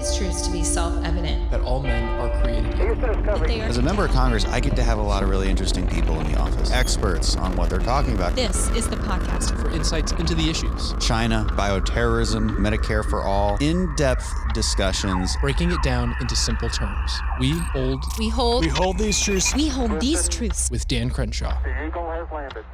these truths to be self-evident. That all men are created equal. As a member of Congress, I get to have a lot of really interesting people in the office. Experts on what they're talking about. This is the podcast for insights into the issues. China, bioterrorism, Medicare for all. In-depth discussions. Breaking it down into simple terms. We hold these truths. We hold these truths. With Dan Crenshaw. The Eagle has landed.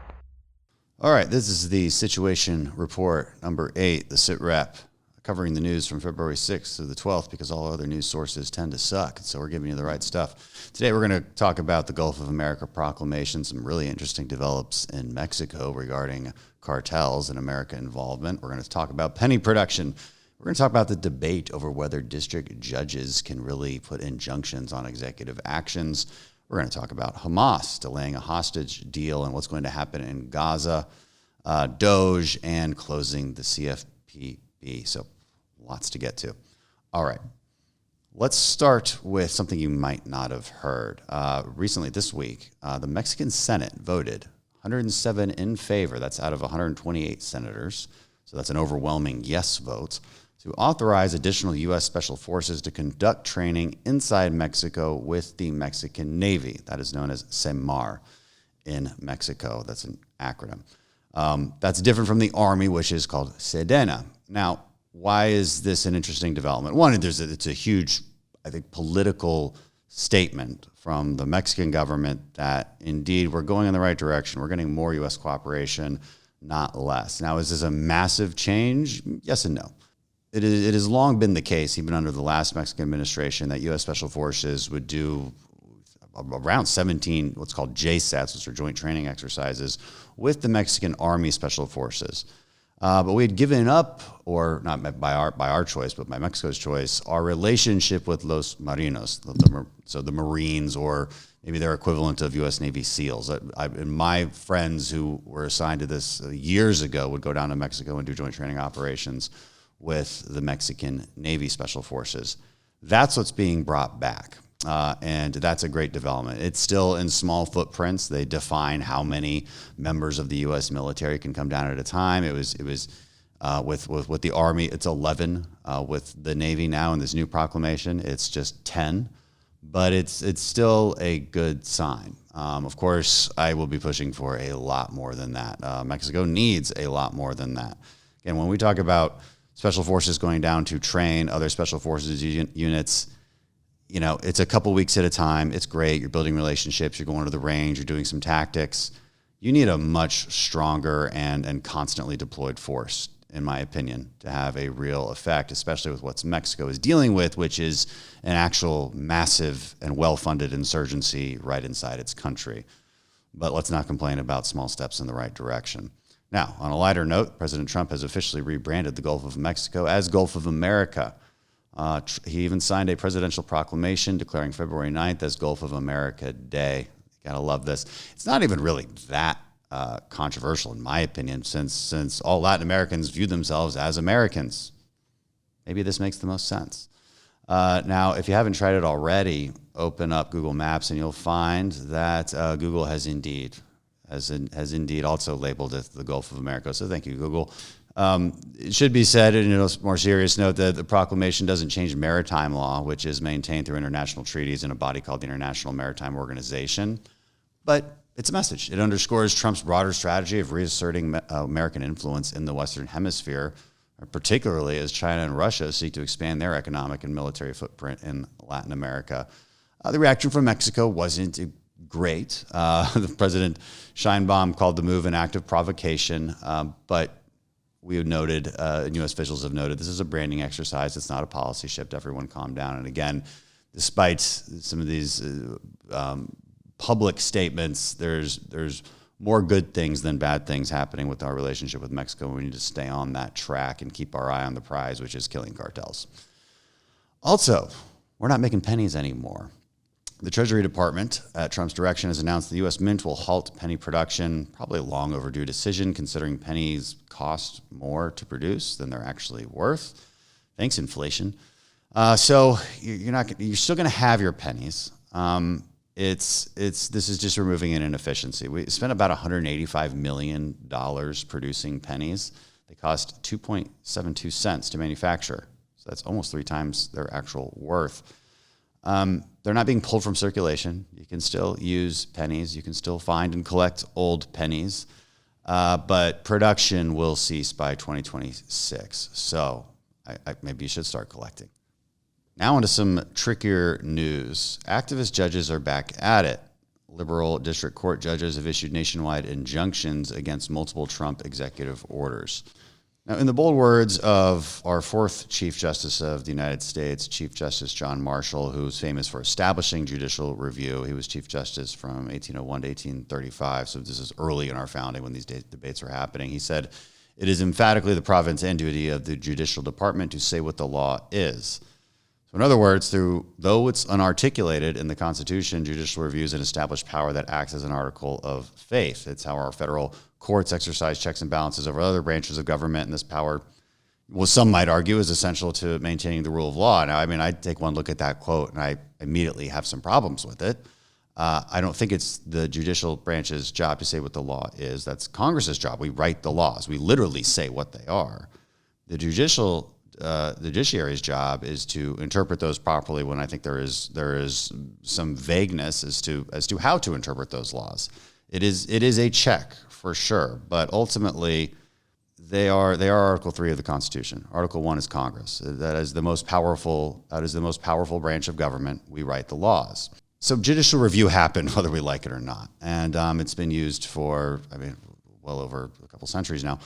All right, this is the Situation Report number 8, the Sitrep, covering the news from February 6th to the 12th because all other news sources tend to suck, so we're giving you the right stuff. Today we're going to talk about the Gulf of America proclamation, some really interesting develops in Mexico regarding cartels and American involvement. We're going to talk about penny production. We're going to talk about the debate over whether district judges can really put injunctions on executive actions. We're going to talk about Hamas delaying a hostage deal and what's going to happen in Gaza, Doge, and closing the CFPB. So lots to get to. All right. Let's start with something you might not have heard. Recently this week, the Mexican Senate voted 107 in favor. That's out of 128 senators. So that's an overwhelming yes vote to authorize additional U.S. Special Forces to conduct training inside Mexico with the Mexican Navy. That is known as SEMAR in Mexico. That's an acronym. That's different from the Army, which is called Sedena. Now, why is this an interesting development? One, it's a huge, I think, political statement from the Mexican government that, indeed, we're going in the right direction. We're getting more U.S. cooperation, not less. Now, is this a massive change? Yes and no. It has long been the case, even under the last Mexican administration, that U.S. Special Forces would do around 17 what's called JSATs, which are joint training exercises, with the Mexican Army Special Forces. But we had given up, or not by our choice, but by Mexico's choice, our relationship with Los Marinos, so the Marines, or maybe their equivalent of U.S. Navy SEALs. And my friends who were assigned to this years ago would go down to Mexico and do joint training operations with the Mexican Navy Special Forces. That's what's being brought back. And that's a great development. It's still in small footprints. They define how many members of the U.S. military can come down at a time. It was with the Army, it's 11. With the Navy now in this new proclamation, it's just 10. But it's still a good sign. Of course, I will be pushing for a lot more than that. Mexico needs a lot more than that. Again, when we talk about Special Forces going down to train other Special Forces units, you know, it's a couple weeks at a time. It's great. You're building relationships. You're going to the range. You're doing some tactics. You need a much stronger and constantly deployed force, in my opinion, to have a real effect, especially with what Mexico is dealing with, which is an actual massive and well-funded insurgency right inside its country. But let's not complain about small steps in the right direction. Now, on a lighter note, President Trump has officially rebranded the Gulf of Mexico as Gulf of America. He even signed a presidential proclamation declaring February 9th as Gulf of America Day. Gotta love this. It's not even really that controversial, in my opinion, since all Latin Americans view themselves as Americans. Maybe this makes the most sense. Now, if you haven't tried it already, open up Google Maps and you'll find that Google has indeed also labeled it the Gulf of America. So thank you, Google. It should be said, in a more serious note, that the proclamation doesn't change maritime law, which is maintained through international treaties in a body called the International Maritime Organization. But it's a message. It underscores Trump's broader strategy of reasserting American influence in the Western Hemisphere, particularly as China and Russia seek to expand their economic and military footprint in Latin America. The reaction from Mexico wasn't great. The President Sheinbaum called the move an act of provocation, but we have noted, and U.S. officials have noted, this is a branding exercise. It's not a policy shift. Everyone calm down. And again, despite some of these public statements, there's more good things than bad things happening with our relationship with Mexico. We need to stay on that track and keep our eye on the prize, which is killing cartels. Also, we're not making pennies anymore. The Treasury Department, at Trump's direction, has announced the U.S. Mint will halt penny production, probably a long overdue decision considering pennies cost more to produce than they're actually worth. Thanks, inflation. So you're still going to have your pennies. This is just removing an inefficiency. We spent about $185 million producing pennies. They cost 2.72 cents to manufacture. So that's almost 3 times their actual worth. They're not being pulled from circulation. You can still use pennies. You can still find and collect old pennies. But production will cease by 2026. So maybe you should start collecting. Now onto some trickier news. Activist judges are back at it. Liberal district court judges have issued nationwide injunctions against multiple Trump executive orders. Now, in the bold words of our 4th Chief Justice of the United States, Chief Justice John Marshall, who's famous for establishing judicial review. He was Chief Justice from 1801 to 1835, so this is early in our founding when these debates were happening. He said, "It is emphatically the province and duty of the judicial department to say what the law is." So in other words, though it's unarticulated in the Constitution, judicial review is an established power that acts as an article of faith. It's how our federal courts exercise checks and balances over other branches of government, and this power, well, some might argue, is essential to maintaining the rule of law. Now, I mean, I take one look at that quote, and I immediately have some problems with it. I don't think it's the judicial branch's job to say what the law is. That's Congress's job. We write the laws. We literally say what they are. The judiciary's job is to interpret those properly when I think there is some vagueness as to how to interpret those laws. It is a check for sure, but ultimately they are Article 3 of the Constitution. Article 1 is Congress. That is the most powerful branch of government. We write the laws. So judicial review happened whether we like it or not, and it's been used for well over a couple centuries now.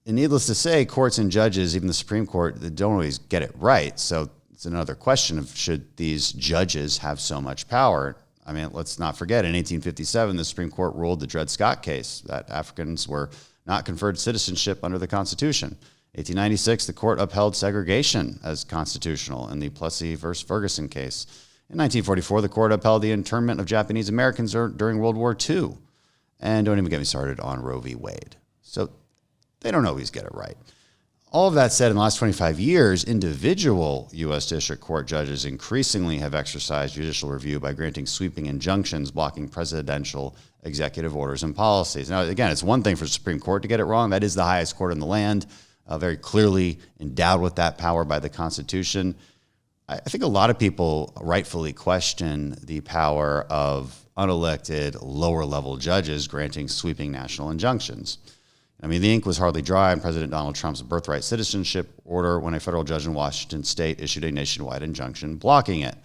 And needless to say, courts and judges, even the Supreme Court, they don't always get it right. So it's another question of should these judges have so much power? I mean, let's not forget, in 1857, the Supreme Court ruled the Dred Scott case that Africans were not conferred citizenship under the Constitution. 1896, the court upheld segregation as constitutional in the Plessy versus Ferguson case. In 1944, the court upheld the internment of Japanese Americans during World War II. And don't even get me started on Roe v. Wade. So they don't always get it right. All of that said, in the last 25 years, individual U.S. District Court judges increasingly have exercised judicial review by granting sweeping injunctions blocking presidential executive orders and policies. Now, again, it's one thing for the Supreme Court to get it wrong. That is the highest court in the land, very clearly endowed with that power by the Constitution. I think a lot of people rightfully question the power of unelected, lower-level judges granting sweeping national injunctions. I mean, the ink was hardly dry on President Donald Trump's birthright citizenship order when a federal judge in Washington state issued a nationwide injunction blocking it.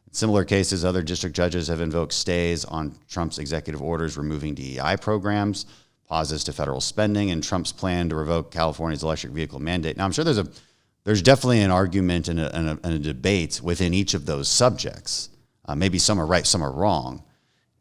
In similar cases, other district judges have invoked stays on Trump's executive orders removing DEI programs, pauses to federal spending, and Trump's plan to revoke California's electric vehicle mandate. Now, I'm sure there's definitely an argument and a debate within each of those subjects. Maybe some are right, some are wrong.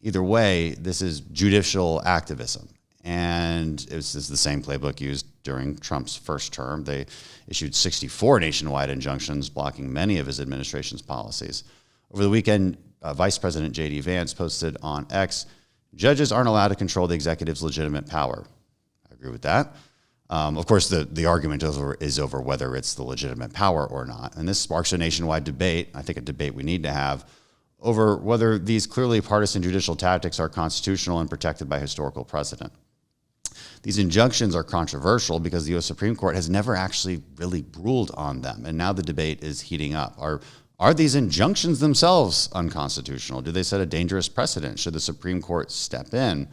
Either way, this is judicial activism. And this is the same playbook used during Trump's first term. They issued 64 nationwide injunctions blocking many of his administration's policies. Over the weekend, Vice President J.D. Vance posted on X, "Judges aren't allowed to control the executive's legitimate power." I agree with that. Of course, the argument is over whether it's the legitimate power or not. And this sparks a nationwide debate, I think a debate we need to have, over whether these clearly partisan judicial tactics are constitutional and protected by historical precedent. These injunctions are controversial because the U.S. Supreme Court has never actually really ruled on them, and now the debate is heating up. Are these injunctions themselves unconstitutional? Do they set a dangerous precedent? Should the Supreme Court step in?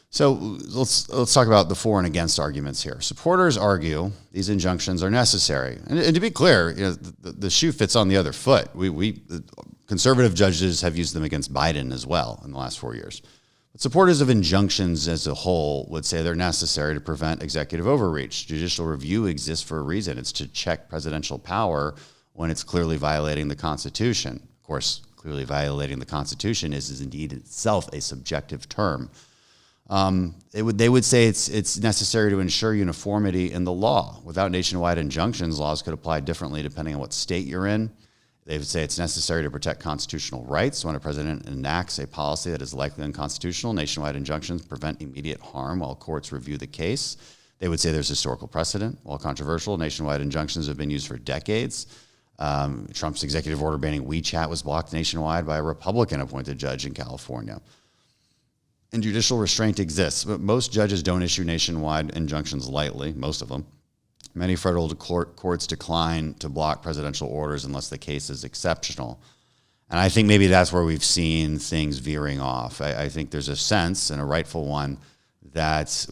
So let's talk about the for and against arguments here. Supporters argue these injunctions are necessary, and to be clear, the shoe fits on the other foot. We conservative judges have used them against Biden as well in the last 4 years. But supporters of injunctions as a whole would say they're necessary to prevent executive overreach. Judicial review exists for a reason. It's to check presidential power when it's clearly violating the Constitution. Of course, clearly violating the Constitution is indeed itself a subjective term. They would say it's necessary to ensure uniformity in the law. Without nationwide injunctions, laws could apply differently depending on what state you're in. They would say it's necessary to protect constitutional rights. When a president enacts a policy that is likely unconstitutional, nationwide injunctions prevent immediate harm while courts review the case. They would say there's historical precedent. While controversial, nationwide injunctions have been used for decades. Trump's executive order banning WeChat was blocked nationwide by a Republican-appointed judge in California. And judicial restraint exists, but most judges don't issue nationwide injunctions lightly, most of them. Many federal courts decline to block presidential orders unless the case is exceptional. And I think maybe that's where we've seen things veering off. I think there's a sense, and a rightful one, that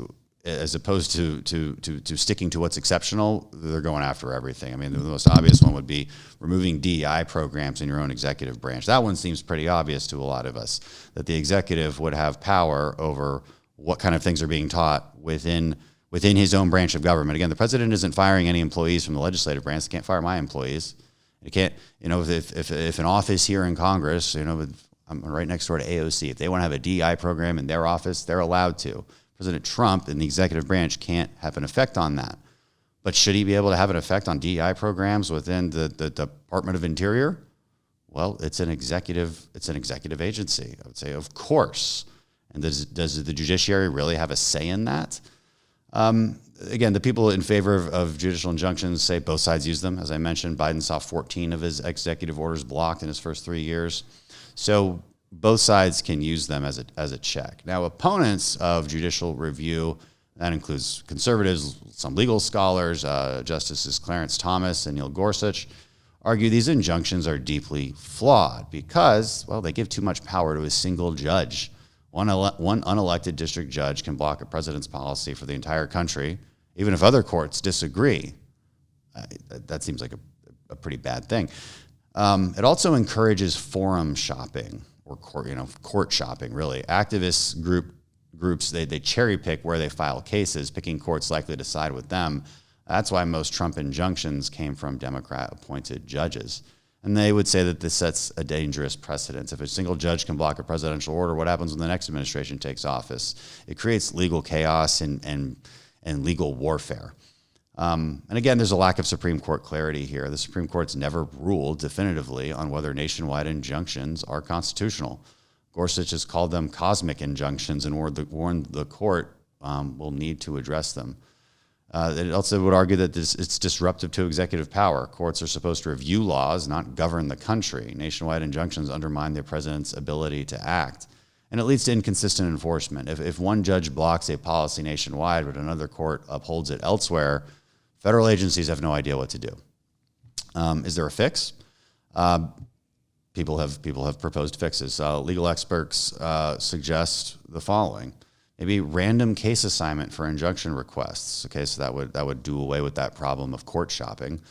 as opposed to sticking to what's exceptional, they're going after everything. I mean, the most obvious one would be removing DEI programs in your own executive branch. That one seems pretty obvious to a lot of us, that the executive would have power over what kind of things are being taught within his own branch of government. Again, the president isn't firing any employees from the legislative branch. He can't fire my employees. He can't, if an office here in Congress, I'm right next door to AOC. If they want to have a DEI program in their office, they're allowed to. President Trump in the executive branch can't have an effect on that. But should he be able to have an effect on DEI programs within the Department of Interior? Well, it's an executive agency. I would say, of course. And does the judiciary really have a say in that? Again, the people in favor of judicial injunctions say both sides use them. As I mentioned, Biden saw 14 of his executive orders blocked in his first 3 years. So both sides can use them as a check. Now, opponents of judicial review, that includes conservatives, some legal scholars, Justices Clarence Thomas and Neil Gorsuch, argue these injunctions are deeply flawed because, well, they give too much power to a single judge. One unelected district judge can block a president's policy for the entire country, even if other courts disagree. That seems like a pretty bad thing. It also encourages forum shopping, or court shopping, really. Activist groups, they cherry pick where they file cases, picking courts likely to side with them. That's why most Trump injunctions came from Democrat-appointed judges. And they would say that this sets a dangerous precedent. If a single judge can block a presidential order, what happens when the next administration takes office? It creates legal chaos and legal warfare. And again, there's a lack of Supreme Court clarity here. The Supreme Court's never ruled definitively on whether nationwide injunctions are constitutional. Gorsuch has called them cosmic injunctions and warned the court will need to address them. It also would argue that it's disruptive to executive power. Courts are supposed to review laws, not govern the country. Nationwide injunctions undermine the president's ability to act. And it leads to inconsistent enforcement. If one judge blocks a policy nationwide, but another court upholds it elsewhere, federal agencies have no idea what to do. Is there a fix? People have proposed fixes. Legal experts suggest the following: maybe random case assignment for injunction requests. Okay, so that would do away with that problem of court shopping.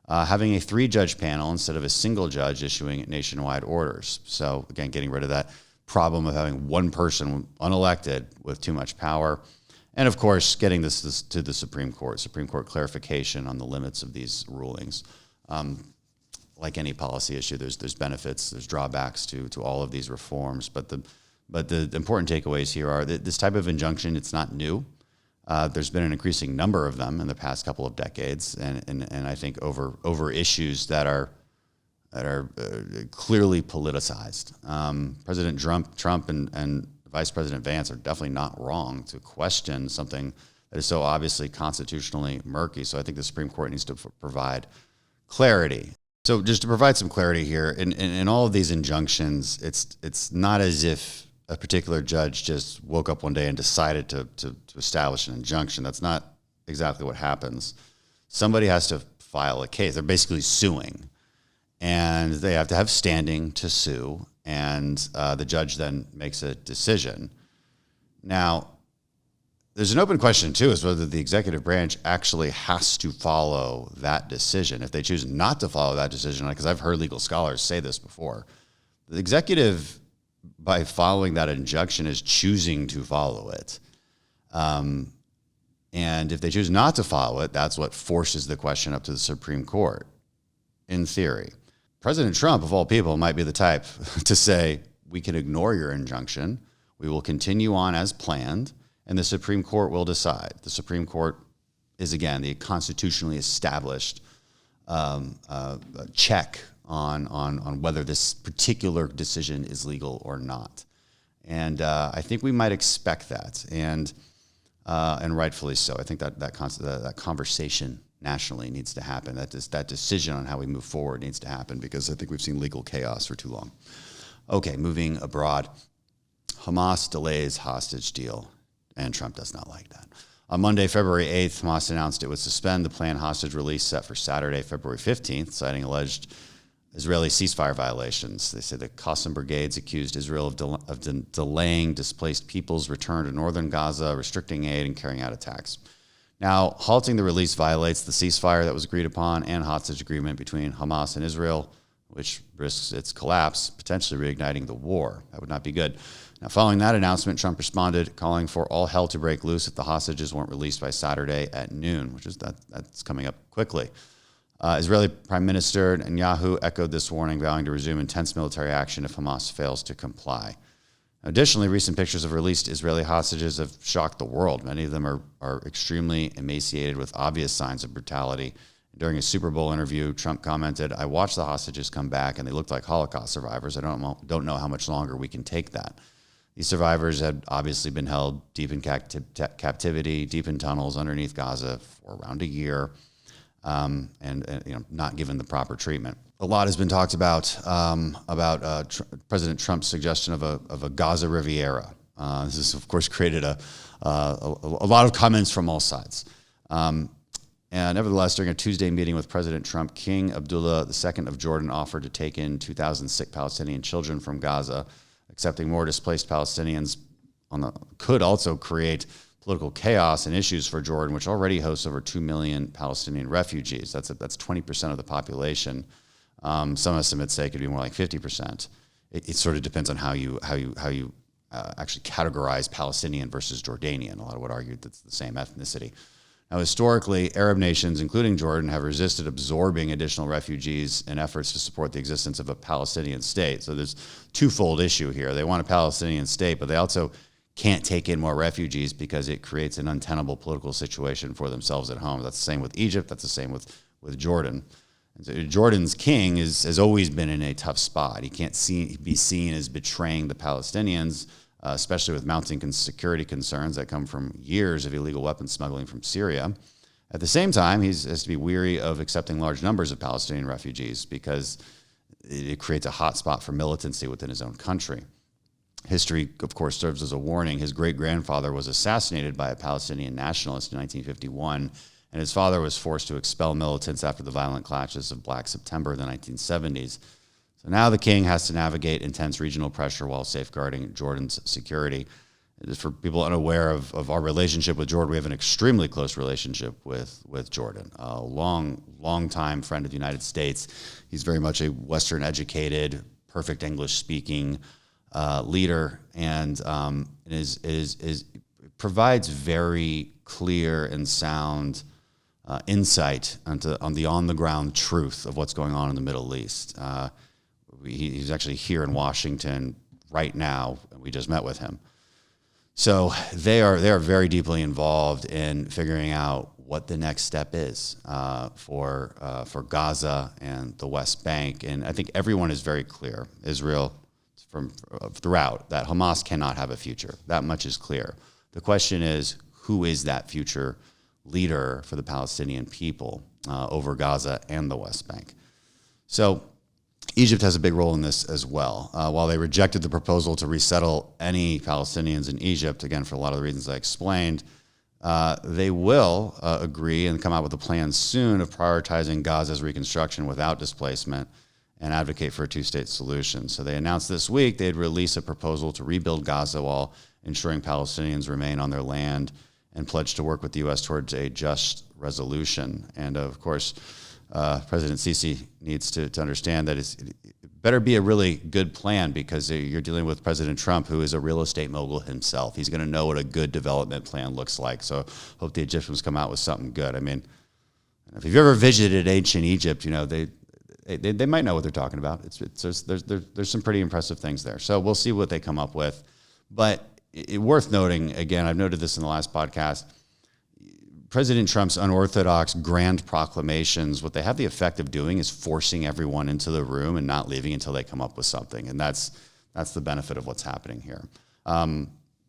Having a 3-judge panel instead of a single judge issuing nationwide orders. So again, getting rid of that problem of having one person unelected with too much power. And of course, getting this to the Supreme Court clarification on the limits of these rulings. Like any policy issue, there's benefits, there's drawbacks to all of these reforms. But the important takeaways here are that this type of injunction, it's not new. There's been an increasing number of them in the past couple of decades, and I think over issues that are clearly politicized. President Trump and Vice President Vance are definitely not wrong to question something that is so obviously constitutionally murky. So I think the Supreme Court needs to provide clarity. So just to provide some clarity here, in all of these injunctions, it's not as if a particular judge just woke up one day and decided to establish an injunction. That's not exactly what happens. Somebody has to file a case. They're basically suing, and they have to have standing to sue, and the judge then makes a decision. Now, there's an open question, too, as whether the executive branch actually has to follow that decision. If they choose not to follow that decision, because I've heard legal scholars say this before, the executive, by following that injunction, is choosing to follow it. And if they choose not to follow it, that's what forces the question up to the Supreme Court, in theory. President Trump, of all people, might be the type to say, we can ignore your injunction, we will continue on as planned, and the Supreme Court will decide. The Supreme Court is, again, the constitutionally established check on whether this particular decision is legal or not. And I think we might expect that, and rightfully so. I think that conversation nationally needs to happen. That decision on how we move forward needs to happen, because I think we've seen legal chaos for too long. Okay, moving abroad. Hamas delays hostage deal, and Trump does not like that. On Monday, February 8th, Hamas announced it would suspend the planned hostage release set for Saturday, February 15th, citing alleged Israeli ceasefire violations. They said the Qassam brigades accused Israel of delaying displaced people's return to northern Gaza, restricting aid, and carrying out attacks. Now, halting the release violates the ceasefire that was agreed upon and hostage agreement between Hamas and Israel, which risks its collapse, potentially reigniting the war. That would not be good. Now, following that announcement, Trump responded, calling for all hell to break loose if the hostages weren't released by Saturday at noon, which is that's coming up quickly. Israeli Prime Minister Netanyahu echoed this warning, vowing to resume intense military action if Hamas fails to comply. Additionally, recent pictures of released Israeli hostages have shocked the world. Many of them are extremely emaciated with obvious signs of brutality. During a Super Bowl interview, Trump commented, "I watched the hostages come back, and they looked like Holocaust survivors. I don't know how much longer we can take that." These survivors had obviously been held deep in captivity, deep in tunnels underneath Gaza for around a year, and not given the proper treatment. A lot has been talked about President Trump's suggestion of a Gaza Riviera. This has, of course, created a lot of comments from all sides. And nevertheless, during a Tuesday meeting with President Trump, King Abdullah II of Jordan offered to take in 2,000 sick Palestinian children from Gaza. Accepting more displaced Palestinians could also create political chaos and issues for Jordan, which already hosts over 2 million Palestinian refugees. That's 20% of the population. Some estimates say it could be more like 50%. It sort of depends on how you actually categorize Palestinian versus Jordanian. A lot would argue that it's the same ethnicity. Now, historically, Arab nations, including Jordan, have resisted absorbing additional refugees in efforts to support the existence of a Palestinian state. So there's twofold issue here. They want a Palestinian state, but they also can't take in more refugees because it creates an untenable political situation for themselves at home. That's the same with Egypt. That's the same with Jordan. And so Jordan's king has always been in a tough spot. He can't be seen as betraying the Palestinians, especially with mounting security concerns that come from years of illegal weapons smuggling from Syria. At the same time, he has to be weary of accepting large numbers of Palestinian refugees because it creates a hot spot for militancy within his own country. History, of course, serves as a warning. His great-grandfather was assassinated by a Palestinian nationalist in 1951, and his father was forced to expel militants after the violent clashes of Black September in the 1970s. So now the king has to navigate intense regional pressure while safeguarding Jordan's security. Just for people unaware of our relationship with Jordan, we have an extremely close relationship with Jordan. A long time friend of the United States. He's very much a Western-educated, perfect English-speaking leader, and provides very clear and sound insight on the on-the-ground truth of what's going on in the Middle East. He's actually here in Washington right now, and we just met with him. So they are very deeply involved in figuring out what the next step is for Gaza and the West Bank. And I think everyone is very clear, Israel from throughout, that Hamas cannot have a future. That much is clear. The question is, who is that future leader for the Palestinian people over Gaza and the West Bank? So Egypt has a big role in this as well. While they rejected the proposal to resettle any Palestinians in Egypt, again, for a lot of the reasons I explained, they will agree and come out with a plan soon of prioritizing Gaza's reconstruction without displacement and advocate for a two-state solution. So they announced this week they'd release a proposal to rebuild Gaza while ensuring Palestinians remain on their land, and pledge to work with the U.S. towards a just resolution. And of course, President Sisi needs to understand that it better be a really good plan, because you're dealing with President Trump, who is a real estate mogul himself. He's going to know what a good development plan looks like. So hope the Egyptians come out with something good. I mean, if you've ever visited ancient Egypt, they might know what they're talking about. There's some pretty impressive things there. So we'll see what they come up with. But worth noting, again, I've noted this in the last podcast, President Trump's unorthodox grand proclamations, what they have the effect of doing is forcing everyone into the room and not leaving until they come up with something. And that's the benefit of what's happening here.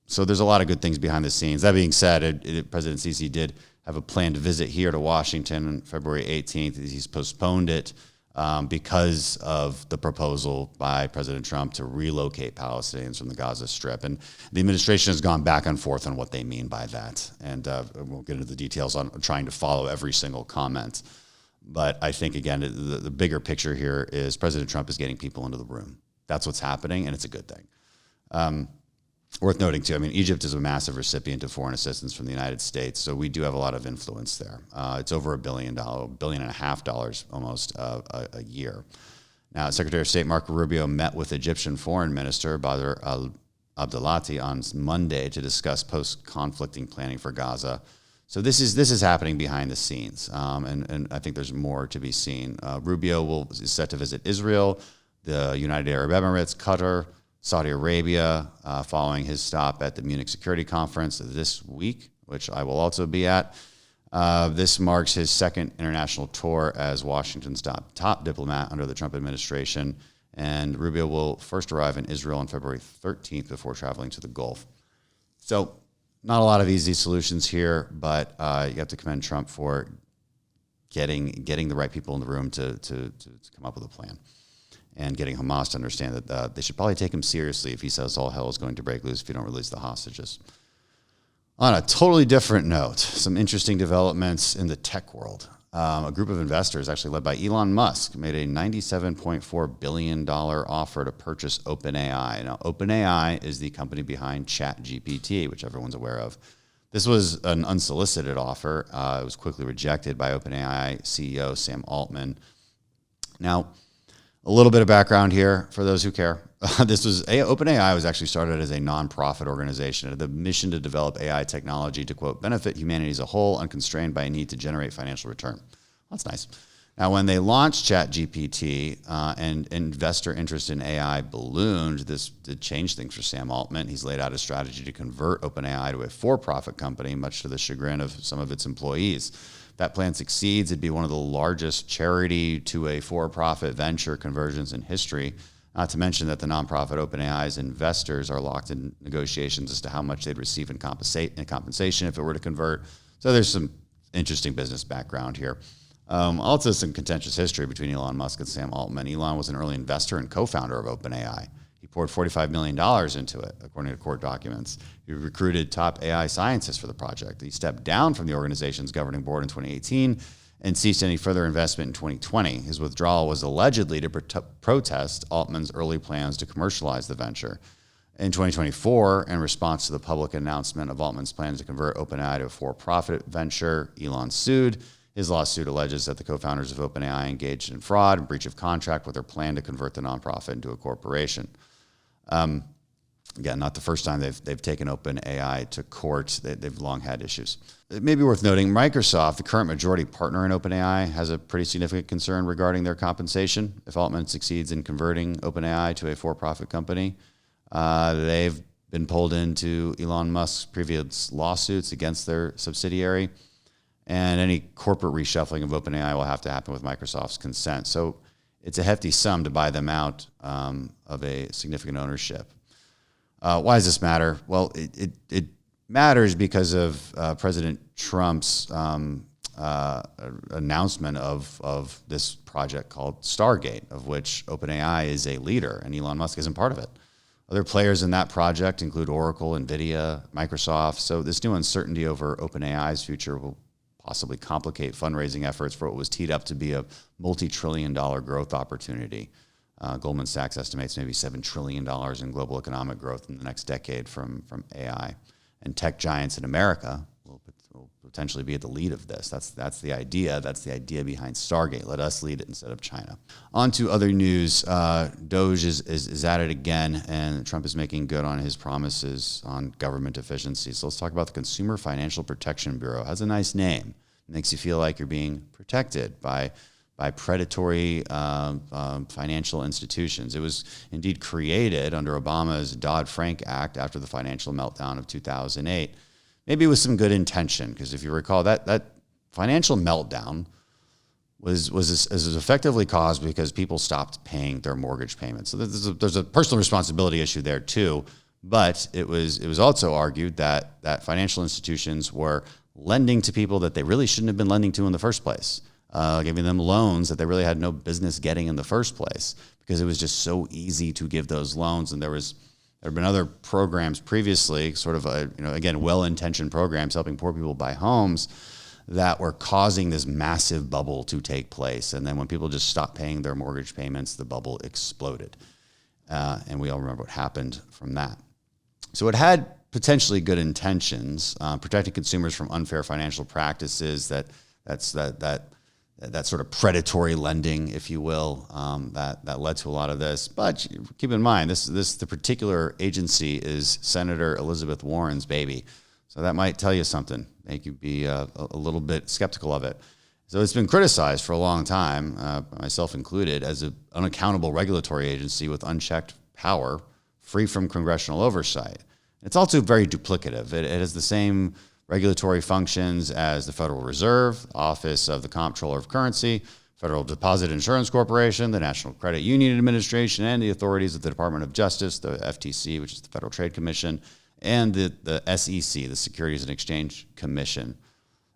So there's a lot of good things behind the scenes. That being said, President Sisi did have a planned visit here to Washington on February 18th. He's postponed it because of the proposal by President Trump to relocate Palestinians from the Gaza Strip. And the administration has gone back and forth on what they mean by that. And we'll get into the details on trying to follow every single comment. But I think, again, the bigger picture here is President Trump is getting people into the room. That's what's happening, and it's a good thing. Worth noting, too, I mean, Egypt is a massive recipient of foreign assistance from the United States, so we do have a lot of influence there. It's over $1 billion, $1.5 billion almost a year. Now, Secretary of State Marco Rubio met with Egyptian Foreign Minister Badr al-Abdelati on Monday to discuss post-conflicting planning for Gaza. So this is happening behind the scenes, and I think there's more to be seen. Rubio is set to visit Israel, the United Arab Emirates, Qatar, Saudi Arabia, following his stop at the Munich Security Conference this week, which I will also be at. This marks his second international tour as Washington's top diplomat under the Trump administration, and Rubio will first arrive in Israel on February 13th before traveling to the Gulf. So not a lot of easy solutions here, but you have to commend Trump for getting the right people in the room to come up with a plan, and getting Hamas to understand that they should probably take him seriously if he says all hell is going to break loose if you don't release the hostages. On a totally different note, some interesting developments in the tech world. A group of investors, actually led by Elon Musk, made a $97.4 billion offer to purchase OpenAI. Now, OpenAI is the company behind ChatGPT, which everyone's aware of. This was an unsolicited offer. It was quickly rejected by OpenAI CEO Sam Altman. Now, a little bit of background here for those who care. OpenAI was actually started as a nonprofit organization. It had the mission to develop AI technology to, quote, benefit humanity as a whole, unconstrained by a need to generate financial return. That's nice. Now, when they launched ChatGPT and investor interest in AI ballooned, this did change things for Sam Altman. He's laid out a strategy to convert OpenAI to a for-profit company, much to the chagrin of some of its employees. If that plan succeeds, it'd be one of the largest charity to a for-profit venture conversions in history. Not to mention that the nonprofit OpenAI's investors are locked in negotiations as to how much they'd receive in compensation if it were to convert. So there's some interesting business background here. Also some contentious history between Elon Musk and Sam Altman. Elon was an early investor and co-founder of OpenAI. He poured $45 million into it, according to court documents. He recruited top AI scientists for the project. He stepped down from the organization's governing board in 2018 and ceased any further investment in 2020. His withdrawal was allegedly to protest Altman's early plans to commercialize the venture. In 2024, in response to the public announcement of Altman's plans to convert OpenAI to a for-profit venture, Elon sued. His lawsuit alleges that the co-founders of OpenAI engaged in fraud and breach of contract with their plan to convert the nonprofit into a corporation. Again, not the first time they've taken OpenAI to court. They've long had issues. It may be worth noting, Microsoft, the current majority partner in OpenAI, has a pretty significant concern regarding their compensation. If Altman succeeds in converting OpenAI to a for-profit company, they've been pulled into Elon Musk's previous lawsuits against their subsidiary, and any corporate reshuffling of OpenAI will have to happen with Microsoft's consent. So it's a hefty sum to buy them out of a significant ownership. Why does this matter? Well, it matters because of President Trump's announcement of this project called Stargate, of which OpenAI is a leader, and Elon Musk isn't part of it. Other players in that project include Oracle, NVIDIA, Microsoft. So this new uncertainty over OpenAI's future will possibly complicate fundraising efforts for what was teed up to be a multi-trillion-dollar growth opportunity. Goldman Sachs estimates maybe $7 trillion in global economic growth in the next decade from AI. And tech giants in America will potentially be at the lead of this. That's the idea. That's the idea behind Stargate. Let us lead it instead of China. On to other news. Doge is at it again, and Trump is making good on his promises on government efficiency. So let's talk about the Consumer Financial Protection Bureau. It has a nice name. It makes you feel like you're being protected by predatory financial institutions. It was indeed created under Obama's Dodd-Frank Act after the financial meltdown of 2008. Maybe with some good intention, because if you recall, that financial meltdown was effectively caused because people stopped paying their mortgage payments. So there's a personal responsibility issue there too, but it was also argued that financial institutions were lending to people that they really shouldn't have been lending to in the first place. giving them loans that they really had no business getting in the first place because it was just so easy to give those loans. And there have been other programs previously, sort of, again, well-intentioned programs helping poor people buy homes that were causing this massive bubble to take place. And then when people just stopped paying their mortgage payments, the bubble exploded. And we all remember what happened from that. So it had potentially good intentions, protecting consumers from unfair financial practices, that sort of predatory lending, if you will, that led to a lot of this. But keep in mind, the particular agency is Senator Elizabeth Warren's baby. So that might tell you something, make you be a little bit skeptical of it. So it's been criticized for a long time, myself included, as an unaccountable regulatory agency with unchecked power, free from congressional oversight. It's also very duplicative. It has the same regulatory functions as the Federal Reserve, Office of the Comptroller of Currency, Federal Deposit Insurance Corporation, the National Credit Union Administration, and the authorities of the Department of Justice, the FTC, which is the Federal Trade Commission, and the SEC, the Securities and Exchange Commission.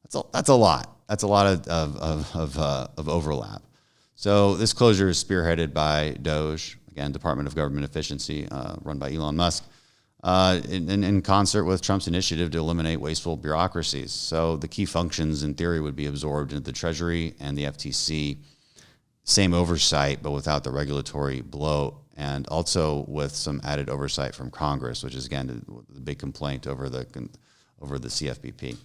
That's a lot. That's a lot of overlap. So this closure is spearheaded by DOGE, again, Department of Government Efficiency, run by Elon Musk, in concert with Trump's initiative to eliminate wasteful bureaucracies. So the key functions, in theory, would be absorbed into the Treasury and the FTC. Same oversight, but without the regulatory bloat, and also with some added oversight from Congress, which is, again, the big complaint over the CFPB.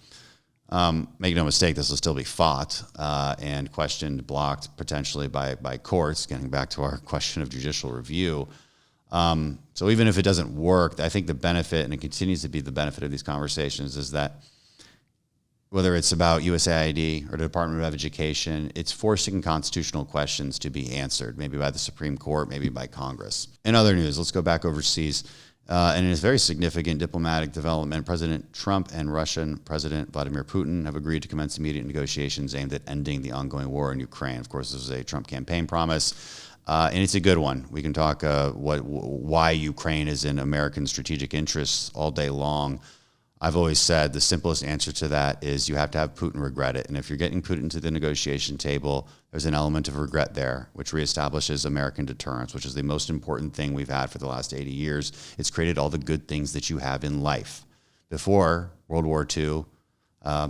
Make no mistake, this will still be fought and questioned, blocked potentially by courts, getting back to our question of judicial review. So even if it doesn't work, I think the benefit, and it continues to be the benefit of these conversations, is that whether it's about USAID or the Department of Education, it's forcing constitutional questions to be answered, maybe by the Supreme Court, maybe by Congress. In other news, let's go back overseas. And in a very significant diplomatic development, President Trump and Russian President Vladimir Putin have agreed to commence immediate negotiations aimed at ending the ongoing war in Ukraine. Of course, this is a Trump campaign promise, and it's a good one. We can talk why Ukraine is in American strategic interests all day long. I've always said the simplest answer to that is you have to have Putin regret it. And if you're getting Putin to the negotiation table, there's an element of regret there, which reestablishes American deterrence, which is the most important thing we've had for the last 80 years. It's created all the good things that you have in life. Before World War II,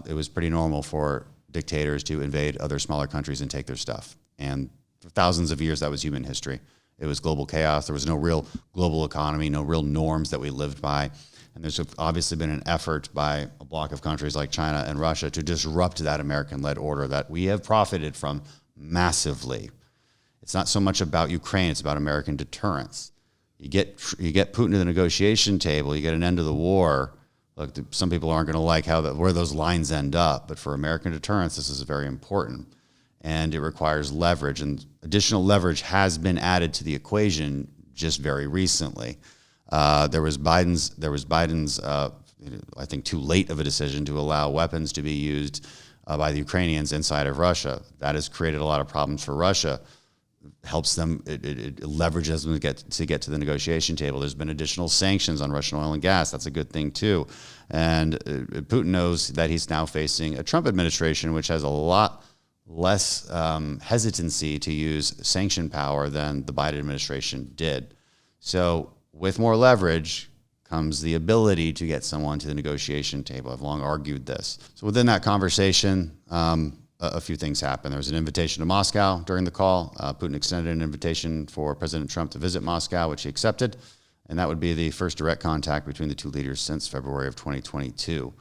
it was pretty normal for dictators to invade other smaller countries and take their stuff. And for thousands of years, that was human history. It was global chaos. There was no real global economy, no real norms that we lived by. And there's obviously been an effort by a block of countries like China and Russia to disrupt that American-led order that we have profited from massively. It's not so much about Ukraine, it's about American deterrence. You get Putin to the negotiation table, you get an end to the war. Look, some people aren't going to like where those lines end up, but for American deterrence, this is very important. And it requires leverage, and additional leverage has been added to the equation just very recently. There was Biden's, I think, too late of a decision to allow weapons to be used by the Ukrainians inside of Russia. That has created a lot of problems for Russia. Helps them, it leverages them to get to the negotiation table. There's been additional sanctions on Russian oil and gas. That's a good thing too. And Putin knows that he's now facing a Trump administration, which has a lot less hesitancy to use sanction power than the Biden administration did. So with more leverage comes the ability to get someone to the negotiation table. I've long argued this. So within that conversation, a few things happened. There was an invitation to Moscow during the call. Putin extended an invitation for President Trump to visit Moscow, which he accepted. And that would be the first direct contact between the two leaders since February of 2022.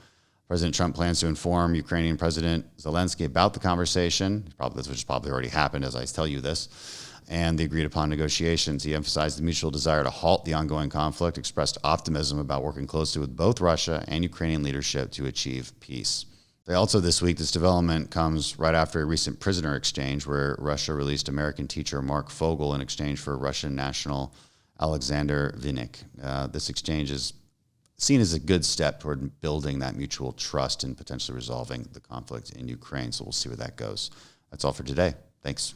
President Trump plans to inform Ukrainian President Zelensky about the conversation, which has probably already happened as I tell you this, and the agreed upon negotiations. He emphasized the mutual desire to halt the ongoing conflict, expressed optimism about working closely with both Russia and Ukrainian leadership to achieve peace. Also this week, this development comes right after a recent prisoner exchange where Russia released American teacher Mark Fogel in exchange for Russian national Alexander Vinnik. This exchange is seen as a good step toward building that mutual trust and potentially resolving the conflict in Ukraine. So we'll see where that goes. That's all for today. Thanks.